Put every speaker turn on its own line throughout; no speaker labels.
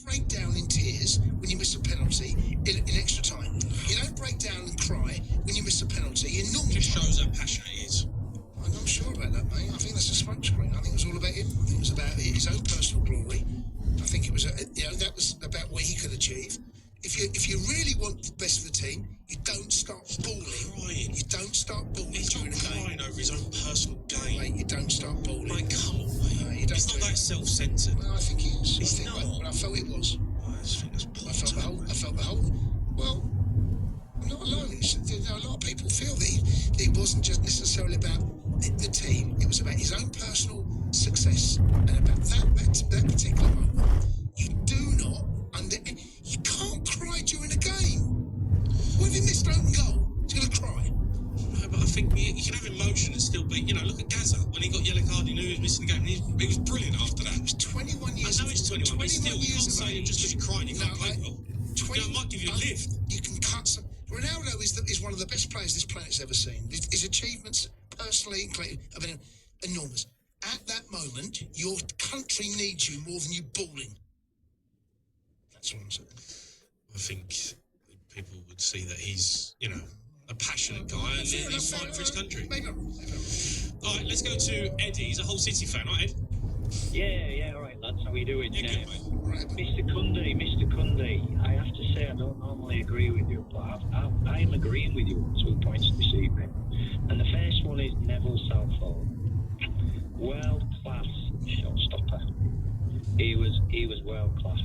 break down in tears when you miss a penalty in extra time. You don't break down and cry when you miss a penalty in normal
Just
time.
shows how passionate he is.
I'm not sure about that, mate. I think that's a smokescreen. I think it was all about him. I think it was about his own personal glory. I think it was, that was about what he could achieve. If you really want the best of the team, you don't start balling.
Crying.
You don't start balling
He's not
during a game.
crying over his own personal gain.
Mate, you don't start balling.
Mate, come on, mate.
No, you don't
He's not
do
that
it.
self-centred.
Well, I think he is.
He's
I
not.
think, I felt it was.
I just think that's poor
I felt the whole. Well, I'm not alone. A lot of people feel that it wasn't just necessarily about the team. It was about his own personal success and about that particular moment. You do not you can't cry during a game. What if he missed an open goal? He's going to cry.
No, but I think you can have emotion and still be. Look at Gaza. When he got yellow card, he knew he was missing the game. He was brilliant after that.
He was 21 years.
I know he's 21, but still, you can't say
age.
just because you're crying, you can't play well.
20,
I might give you a lift.
You can cut some. Ronaldo is one of the best players this planet's ever seen. His achievements, personally, have been enormous. At that moment, your country needs you more than you balling. That's what I'm saying.
I think people would see that he's, a passionate guy and he's fighting for his country.
Maybe I'm wrong.
All right, let's go to Eddie. He's a Hull City fan, right, Ed?
Yeah, all right, lads. How are you doing?
Yeah, good, mate.
Right.
Mr. Cundy, I have to say I don't normally agree with you, but I am agreeing with you on 2 points this evening. And the first one is Neville Southall. World-class shot-stopper. He was world-class,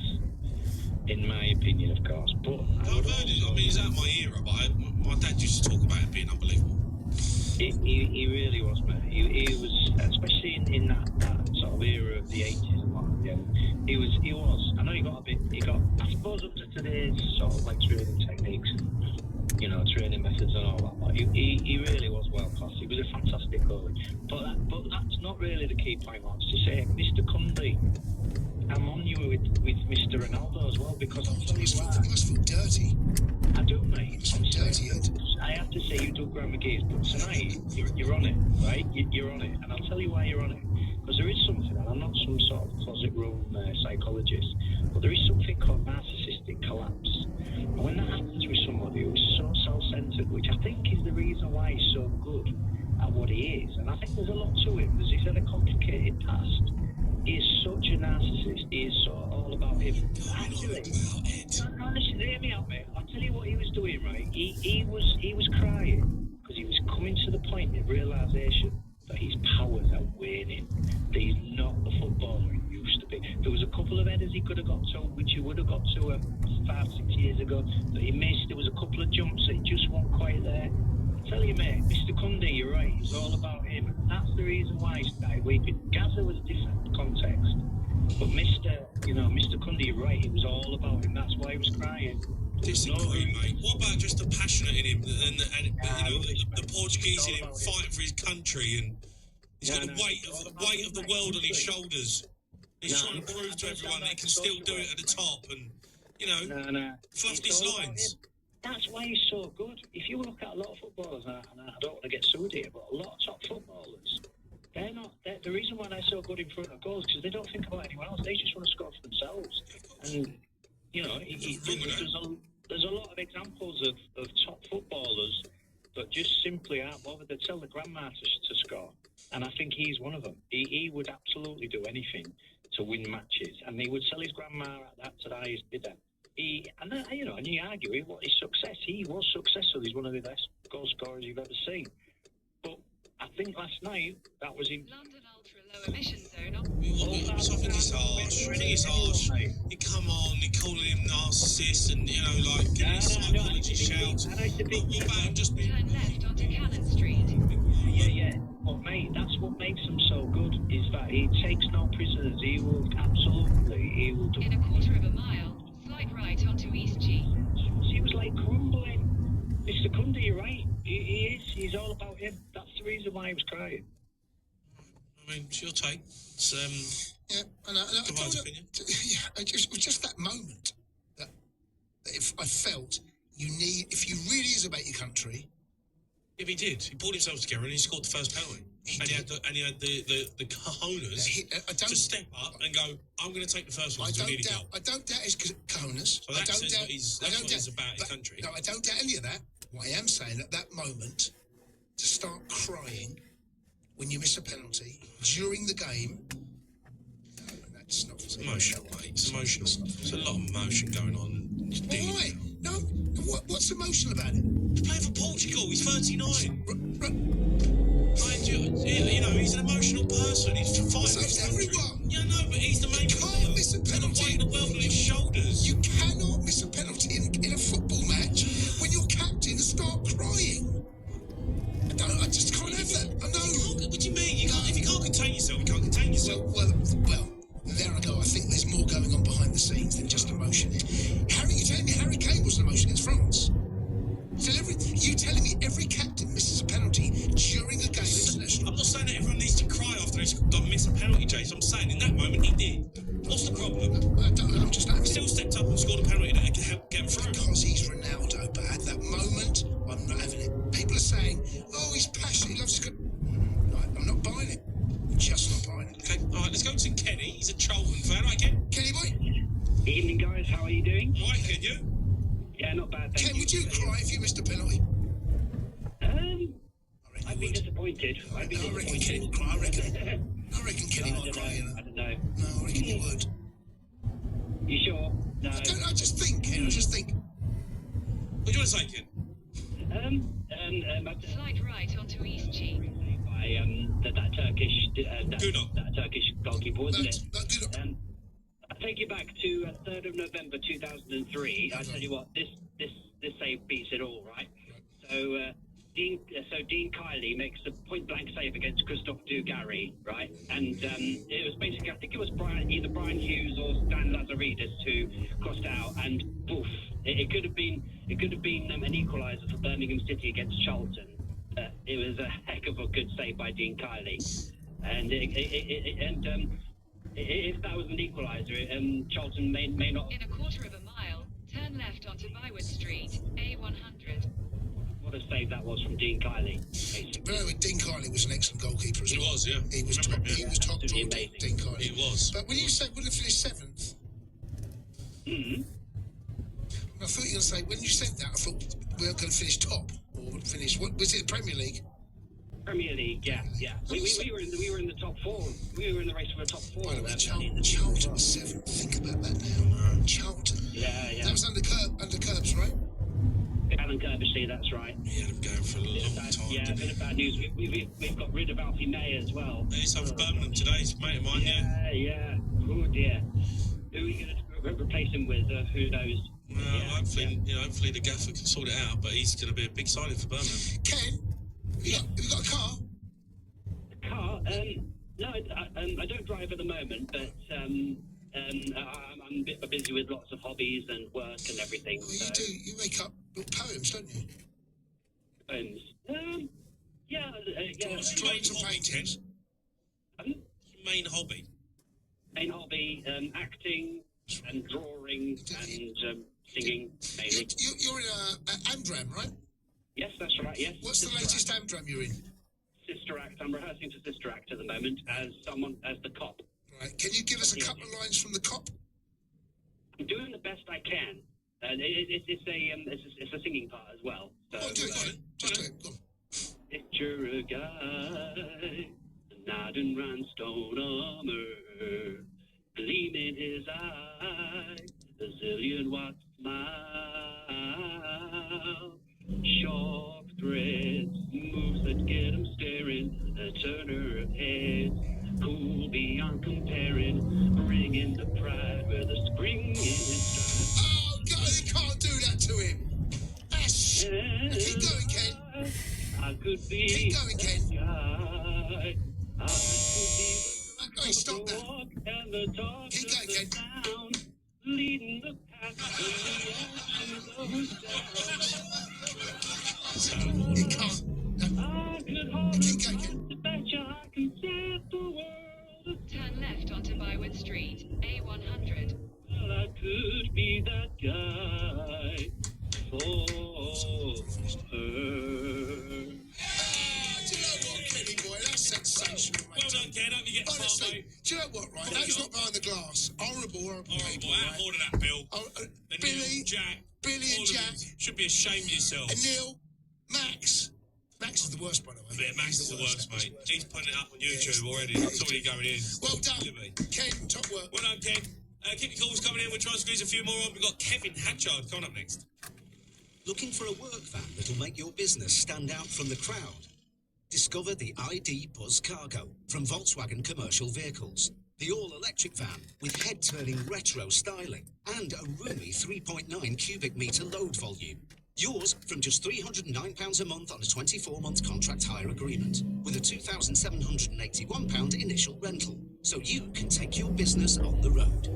in my opinion, of course. But
I've heard it. I mean, he's out of my era, but my dad used to talk about him being unbelievable.
He really was, man. He was, especially in that sort of era of the 80s and what. Yeah, he was. I know he got. I suppose up to today's sort of like training techniques and training methods and all that. But he really was world class. He was a fantastic goalie. But that's not really the key point. I want to say, Mr. Cundy, I'm on you with Mr. Ronaldo as well because I'll tell you why.
You must feel dirty.
I do, mate.
You must feel dirty, Ed.
I have to say you do Graham McGee's, but tonight you're on it, right? You're on it, and I'll tell you why you're on it. Because there is something, and I'm not some sort of closet room psychologist, but there is something called narcissistic collapse. And when that happens with somebody who is so self-centered, which I think is the reason why he's so good at what he is, and I think there's a lot to him, because he's had a complicated past. He is such a narcissist. He is so all about him. Actually, honestly, hear me out, mate. I'll tell you what he was doing, right? He was crying because he was coming to the point of realisation that his powers are waning. That he's not the footballer he used to be. There was a couple of headers he could have got to, which he would have got to 5-6 years ago, that he missed. There was a couple of jumps that he just weren't quite there. I tell you, mate, Mr. Cundy, you're right. It's all about him. That's the reason why he started weeping. Gaza was a different context. But Mr. Cundy, you're right. It was all about him. That's why he was crying.
Disagree, mate. What about just the passionate in him and the Portuguese in him fighting for his country, and he's got the weight of the world on his shoulders. He's trying to prove to everyone that he can still do it at the top, and fluffed his lines.
That's why he's so good. If you look at a lot of footballers, and I don't want to get sued here, but a lot of top footballers, the reason why they're so good in front of goals is because they don't think about anyone else. They just want to score for themselves. And there's a lot of examples of top footballers that just simply aren't bothered. They tell the grandma to score, and I think he's one of them. He would absolutely do anything to win matches, and he would sell his grandma at that to the highest bidder. And you argue what his success. He was successful. He's one of the best goal scorers you've ever seen. But I think last night that was him.
London Ultra Low Emission Zone.
I think it's harsh. I think it's harsh. You come on, you calling him narcissist, and getting psychology shouts. What about him just being?
Turn left onto Cannon Street.
Yeah. But mate, that's what makes him so good. Is that he takes no prisoners. He will do.
In a quarter of a mile, slide right onto East G.
He was like crumbling. Mr. Cundy, you're right. He is. He's all about him. That's the reason why he was crying.
I mean, it's your take. It's,
Yeah, and
opinion.
It was just that moment that if I felt if you really is about your country.
If he did, he pulled himself together and he scored the first penalty. And he had the cojones
I don't.
to step up and go, I'm going to take the first one.
I
because we
don't
need a
doubt.
goal.
I don't doubt his cojones.
So that
I don't
says
doubt.
what he's,
I
that's
don't
what he's
doubt.
about his
but-
country.
No, I don't doubt any of that. What I am saying at that moment, to start crying when you miss a penalty during the game. No, that's not
It's emotional, mate. It's emotional. There's a lot of emotion going on.
Why? No. What's emotional about it?
He's playing for Portugal. He's 39.
R-
You know, he's an emotional person. He's fighting
So
for his
is
country.
everyone.
Yeah, no, but he's the main
You can't
player.
miss a
He's got the
penalty.
weight of the world on his shoulders.
You cannot miss a penalty in a football match when your captain start crying. I just can't have that. I know.
What do you mean? If you can't contain yourself, you can't contain yourself.
Well, there I go. I think there's more going on behind the scenes than just emotion. You're telling me Harry Kane was an emotion against France? So you telling me every captain misses a penalty during a game international?
I'm not saying that everyone needs to cry after he's got to miss a penalty, Jason. I'm saying in that moment he did. What's the problem?
I'm just not
He still stepped up and scored a penalty that could help get him through.
because he's Ronaldo, but at that moment, I'm not having it. People are saying, "Oh, he's passionate. He loves his good." No, I'm not buying it. I'm just not buying it.
Okay, all right, let's go to Kenny. He's a Charlton fan. Right, Ken?
Kenny boy,
Evening, guys. How are you doing?
Right, Ken, you?
Yeah, not bad. Thank
Ken,
you.
would you cry if you missed a penalty? I
I'd be
reckon
disappointed. I'd be
you would. I reckon
disappointed.
Kenny would cry. I reckon Kenny
I
might cry. You know?
don't know.
No, I reckon he would.
You sure? No.
I just think, Ken. I just think.
What do you want to say, Ken?
Slide right onto East G.
By that Turkish
Gunnar.
that Turkish goalkeeper, wasn't it?
Good.
I take you back to 3rd of November 2003. I tell you what, this save beats it all, right? So Dean Kiley makes a point-blank save against Christophe Dugarry, right? And it was basically, I think it was either Brian Hughes or Stan Lazaridis who crossed out, and poof, it could have been an equaliser for Birmingham City against Charlton. It was a heck of a good save by Dean Kiley, and if that was an equaliser, Charlton may not.
In a quarter of a mile, turn left onto Bywood Street, A100.
What a save that was from Dean Kiley. Basically.
But anyway, Dean Kiley was an excellent goalkeeper as
He
well.
was, yeah.
He was top.
Remember him,
He
yeah.
was top draw.
Absolutely amazing.
Dean Kiley.
He was.
But when you said would have finished 7th, I thought you were going to say when you said that, I thought we were going to finish top or finish. What was it? The Premier League.
Premier League, yeah. We were in the top 4. We were in the race for the top 4.
By the way,
in the
Charlton was 7th. Think about that now. Charlton.
Yeah.
That was under Curbs, right?
Alan Kirbyshly, that's right.
He had him going for a long time.
Yeah, a bit of bad news. We've got rid of Alfie May as well.
He's off Birmingham today. He's a mate of mine, yeah.
Yeah. Oh dear. Who are you going to replace him with? Who knows?
Well, hopefully the gaffer can sort it out, but he's going to be a big signing for Birmingham.
Ken, have you got a car?
Car? No, I don't drive at the moment, but I'm a bit busy with lots of hobbies and work and everything.
Well, you do. You make up poems, don't you?
Poems. Yeah.
What's your main
Drawings and
hobby, Ken?
paintings.
What's your main hobby?
Main hobby, acting and drawing and singing, mainly.
You're in Amdram, right?
Yes, that's right, yes.
What's the latest Amdram you're in?
Sister Act. I'm rehearsing for Sister Act at the moment as the cop.
Right. Can you give us a couple of lines from the cop?
I'm doing the best I can. And it's a singing part as well. So,
Oh, do it, Ken. Just do it. Go on.
picture a guy, a knight in rhinestone armor, gleam in his eye, a zillion-watt smile, sharp threads, moves that get him staring, a turner of heads, cool beyond comparing, bringing the pride where the spring is stride.
Oh, God, you can't do that to him. Ash. Keep going, Ken.
I could be
Keep going, Ken.
that guy. I could be
Hey, stop
the
that.
walk and the talk
Keep
of
going,
the
Ken.
town, leading the pack when the actions of
You can't. No.
I could hold
Keep going, Ken.
to betcha I can set the world.
Turn left onto Bywood Street, A100.
Well, I could be that guy for her.
Ah, do you know what, Kenny boy? That's Do you know what, right? That's not behind the glass. Horrible
Horrible.
people,
Out
right?
of order that, Bill.
Oh,
And
Billy,
Neil, Jack.
Billy
all
and
of
Jack,
you should be ashamed of yourself.
and Neil, Max. Max is the worst, by the way.
Yeah, Max is the worst, mate. He's putting it up on YouTube already. It's already going in.
Well done,
Should be.
Ken. Top work.
Well done, Ken. Keep your calls coming in. We'll try and squeeze a few more on. We've got Kevin Hatchard coming up next.
Looking for a work van that'll make your business stand out from the crowd? Discover the ID Buzz Cargo from Volkswagen Commercial Vehicles. The all-electric van with head-turning retro styling and a roomy 3.9 cubic metre load volume. Yours from just £309 a month on a 24-month contract hire agreement with a £2,781 initial rental, so you can take your business on the road.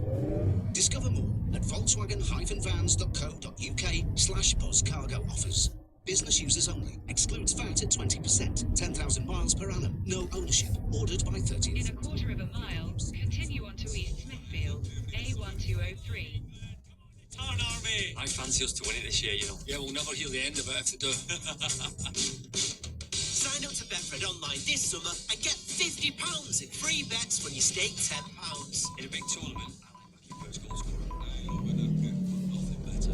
Discover more at Volkswagen-vans.co.uk/Buzz Cargo offers. Business users only. Excludes VAT at 20%. 10,000 miles per annum. No ownership. Ordered by 30th.
In a quarter of a mile, continue on to East Smithfield, A1203.
Tarn Army.
I fancy us to win it this year, you know. Yeah, we'll never hear the end of it if they do.
Sign up to Betfred Online this summer and get £50 in free bets when you stake £10.
In a big tournament, I like backing first goal scorer. Nothing better.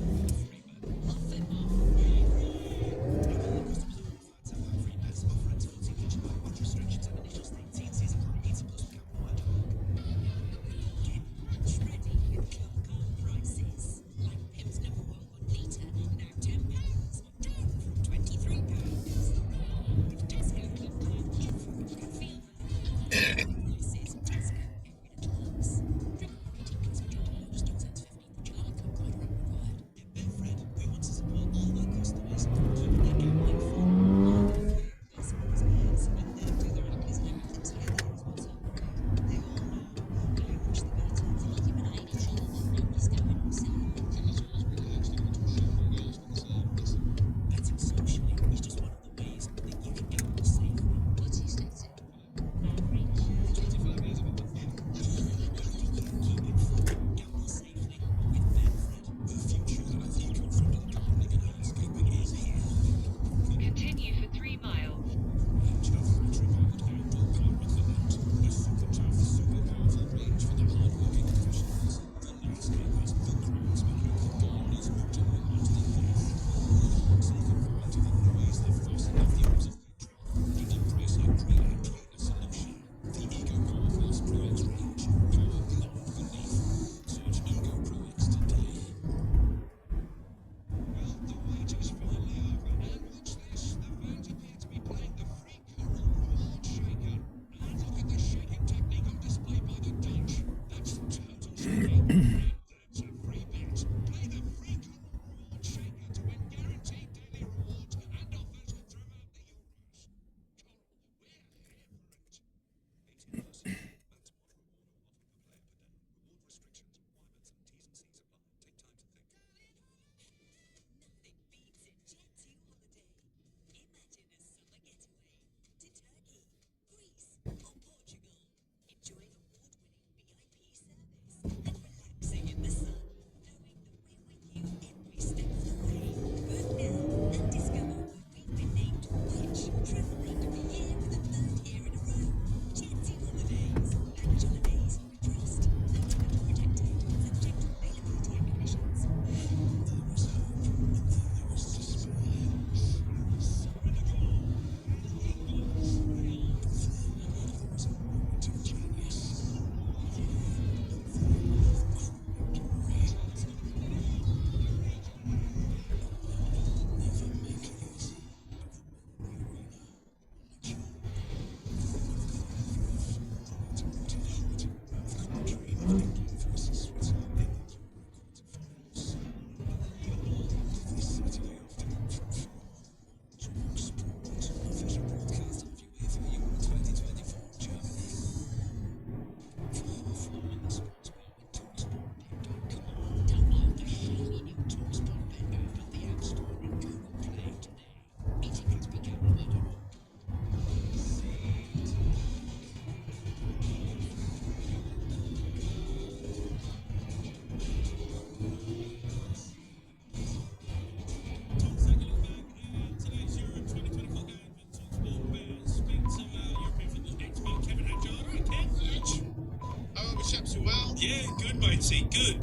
Yeah, good, matey, good.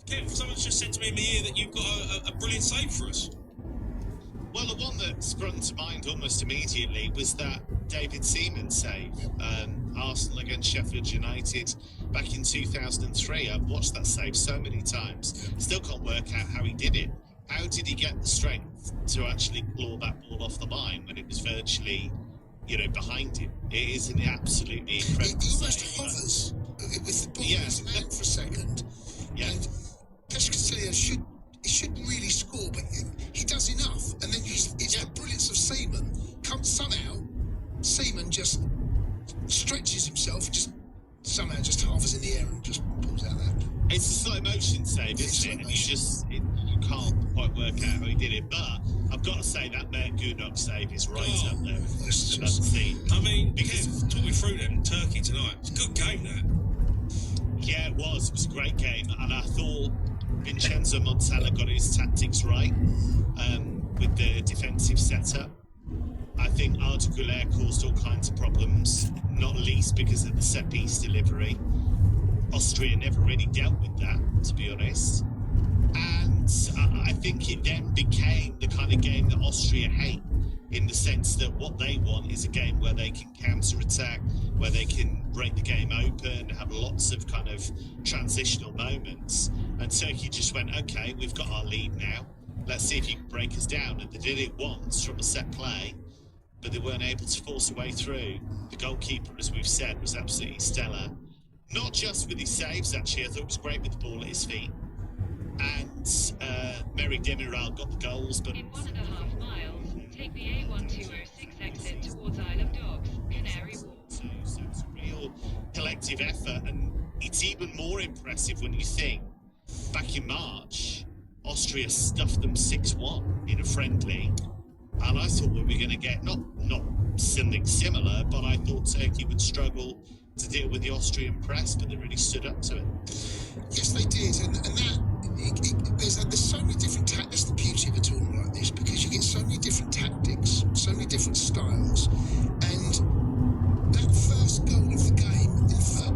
Kev, someone's just said to me in the ear that you've got a brilliant save for us.
Well, the one that sprung to mind almost immediately was that David Seaman save. Arsenal against Sheffield United back in 2003. I've watched that save so many times. Still can't work out how he did it. How did he get the strength to actually claw that ball off the line when it was virtually, behind him? It is an absolutely incredible
He almost
save.
hovers with the ball
Yeah.
in his hand for a second.
Yeah.
And Pescatello should really score, but he does enough. And then it's the brilliance of Seaman. Somehow, Seaman just stretches himself and just hovers in the air and just pulls out that.
It's a slow motion save, isn't it? And you can't quite work out how he did it. But I've got to say that Mert Gunok save is right up there with the rest of that team.
I mean, Kev, talk me through them. Turkey tonight. It's a good game, that.
Yeah, it was. It was a great game. And I thought Vincenzo Montella got his tactics right with the defensive setup. I think Arda Güler caused all kinds of problems, not least because of the set-piece delivery. Austria never really dealt with that, to be honest. And I think it then became the kind of game that Austria hate, in the sense that what they want is a game where they can counter-attack, where they can break the game open, have lots of kind of transitional moments. And Turkey just went, okay, we've got our lead now. Let's see if you can break us down. And they did it once from a set play, but they weren't able to force a way through. The goalkeeper, as we've said, was absolutely stellar. Not just with his saves, actually. I thought it was great with the ball at his feet. And Merrick Demiral got the goals, but...
In 1.5 miles, take the A1206 exit towards Isle of Dogs, Canary Wharf.
So it's a real collective effort, and it's even more impressive when you think back in March, Austria stuffed them 6-1 in a friendly, and I thought we were going to get not something similar, but I thought Turkey would struggle to deal with the Austrian press, but they really stood up to it.
Yes, they did, and there's so many different tactics. That's the beauty of a tournament like this, because you get so many different tactics, so many different styles, and that first goal of the game, in fact.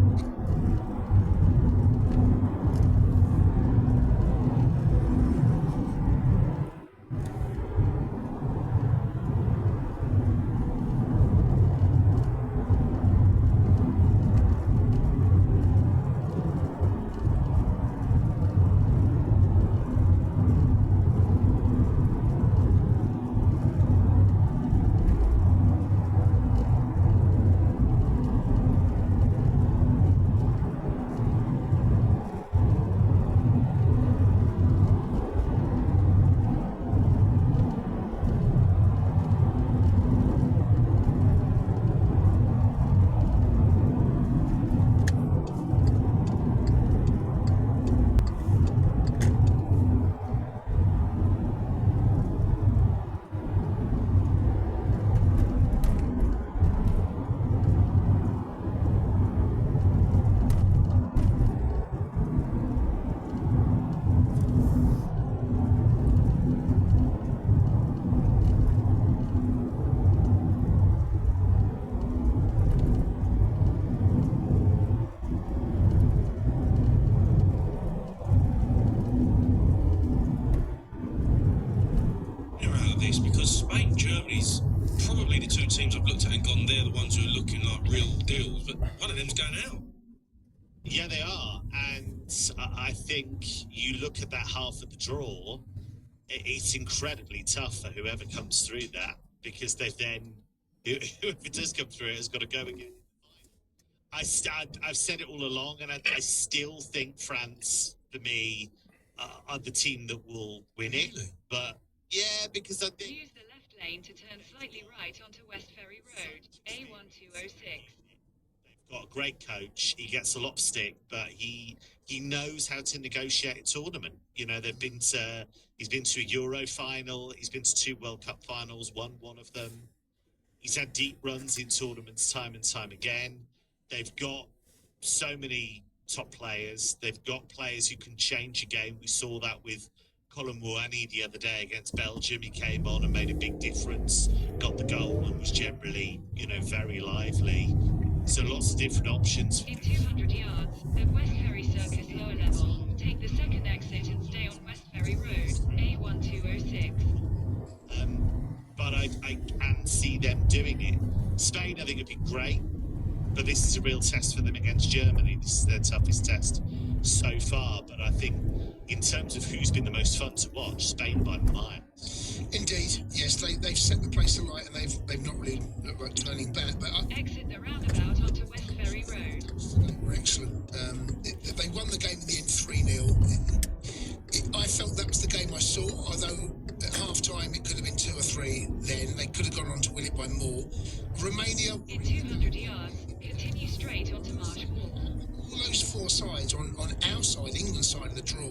Because Spain and Germany's probably the two teams I've looked at and gone, they're the ones who are looking like real deals, but one of them's going out.
Yeah, they are, and I think you look at that half of the draw, it's incredibly tough for whoever comes through that, because they've then, whoever does come through it has got to go again. I've said it all along, and I still think France, for me, are the team that will win it.
Really?
But yeah, because I think
Use the left lane to turn slightly right onto West Ferry Road, A1206.
they've got a great coach. He gets a lot of stick, but he knows how to negotiate a tournament. You know, he's been to a Euro final, he's been to 2 World Cup finals, won one of them. He's had deep runs in tournaments time and time again. They've got so many top players. They've got players who can change a game. We saw that with Colin Muani the other day against Belgium. He came on and made a big difference, got the goal, and was generally, very lively. So lots of different options.
In 200 yards, at West Ferry Circus lower level, take the second exit and stay on West Ferry Road, A1206.
But I can see them doing it. Spain, I think, would be great, but this is a real test for them against Germany. This is their toughest test so far. But I think, in terms of who's been the most fun to watch, Spain by miles.
Indeed, yes, they've set the place alight and they've not really looked like turning back. But
Exit the roundabout onto West Ferry Road.
they were excellent. They won the game in the end 3-0. I felt that was the game I saw, although at half-time it could have been 2 or 3 then. They could have gone on to win it by more. Romania,
In 200 yards, continue straight onto Marsh Wall.
all those 4 sides on our side, England's side of the draw,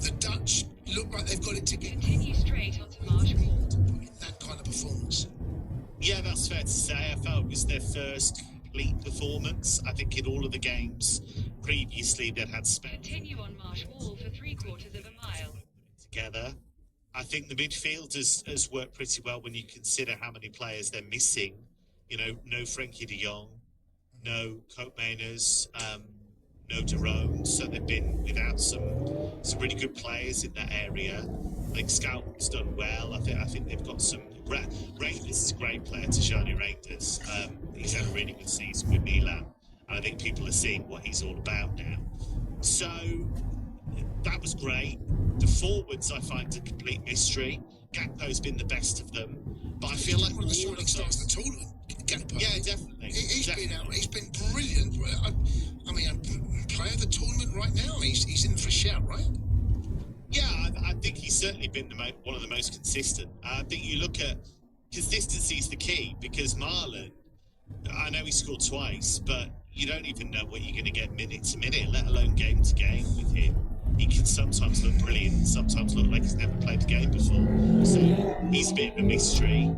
the Dutch look like they've got it together.
Continue straight onto Marsh Wall.
That kind of performance.
Yeah, that's fair to say. I felt it was their first complete performance. I think in all of the games previously they'd had Spain
Continue on Marsh Wall for 3/4 of a mile.
together. I think the midfield has worked pretty well when you consider how many players they're missing. You know, no Frankie de Jong, no Koopmeiners, no Derone, so they've been without some really good players in that area. I think Scout's done well. I think they've got some. Reinders is a great player, Tijani Reinders. He's had a really good season with Milan, and I think people are seeing what he's all about now. So that was great. The forwards I find a complete mystery. Gakpo's been the best of them, but I feel like
One of the
all
shining
of
stars of
those-
the tournament, Gakpo.
Yeah, definitely.
He's
Definitely.
been out. He's been brilliant. I mean, a player of the tournament right now. He's in for a shout, right?
Yeah, I think he's certainly been one of the most consistent. I think you look at consistency is the key, because Marlon, I know he scored twice, but you don't even know what you're going to get minute to minute, let alone game to game with him. He can sometimes look brilliant, sometimes look like he's never played the game before. So he's a bit of a mystery.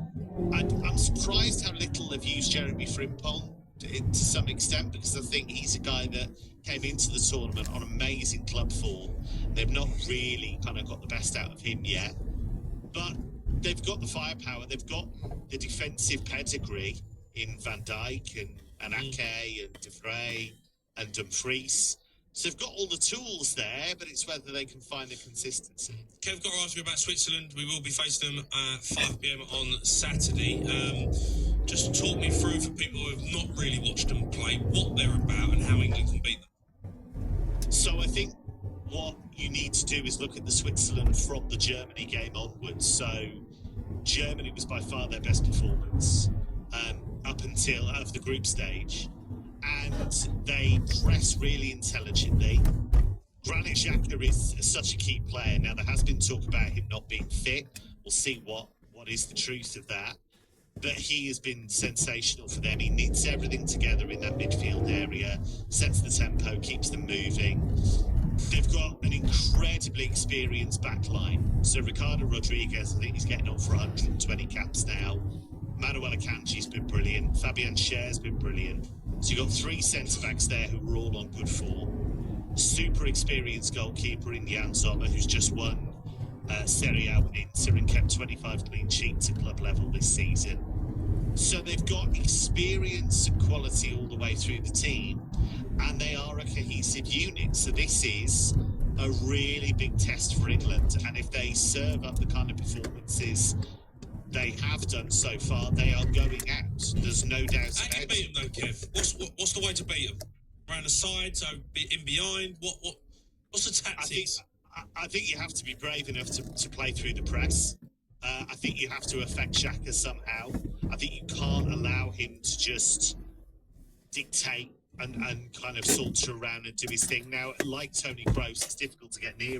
I'm surprised how little they've used Jeremy Frimpong to some extent, because I think he's a guy that came into the tournament on amazing club form. They've not really kind of got the best out of him yet, but they've got the firepower, they've got the defensive pedigree in Van Dijk and Ake and De Vrij and Dumfries. So they've got all the tools there, but it's whether they can find the consistency.
Kev, got to ask you about Switzerland. We will be facing them at 5 p.m. on Saturday. Just talk me through, for people who have not really watched them play, what they're about and how England can beat them.
So I think what you need to do is look at the Switzerland from the Germany game onwards. So Germany was by far their best performance up until out of the group stage, and they press really intelligently. Granit Xhaka is such a key player. Now, there has been talk about him not being fit. We'll see what is the truth of that. But he has been sensational for them. He knits everything together in that midfield area, sets the tempo, keeps them moving. They've got an incredibly experienced back line. So Ricardo Rodriguez, I think he's getting on for 120 caps now. Manuel Akanji's been brilliant. Fabian Schär's been brilliant. So you've got 3 centre-backs there who are all on good form. Super experienced goalkeeper in Jan Sommer, who's just won Serie A with Inter and kept 25 clean sheets at club level this season. So they've got experience and quality all the way through the team, and they are a cohesive unit. So this is a really big test for England, and if they serve up the kind of performances they have done so far, they are going out. There's no doubt
How do you
about
beat
it.
them, though, Kev? What's the way to beat them? Around the side, so in behind? What's the tactics?
I think you have to be brave enough to play through the press. I think you have to affect Xhaka somehow. I think you can't allow him to just dictate and kind of saunter around and do his thing. Now, like Tony Kroos, it's difficult to get near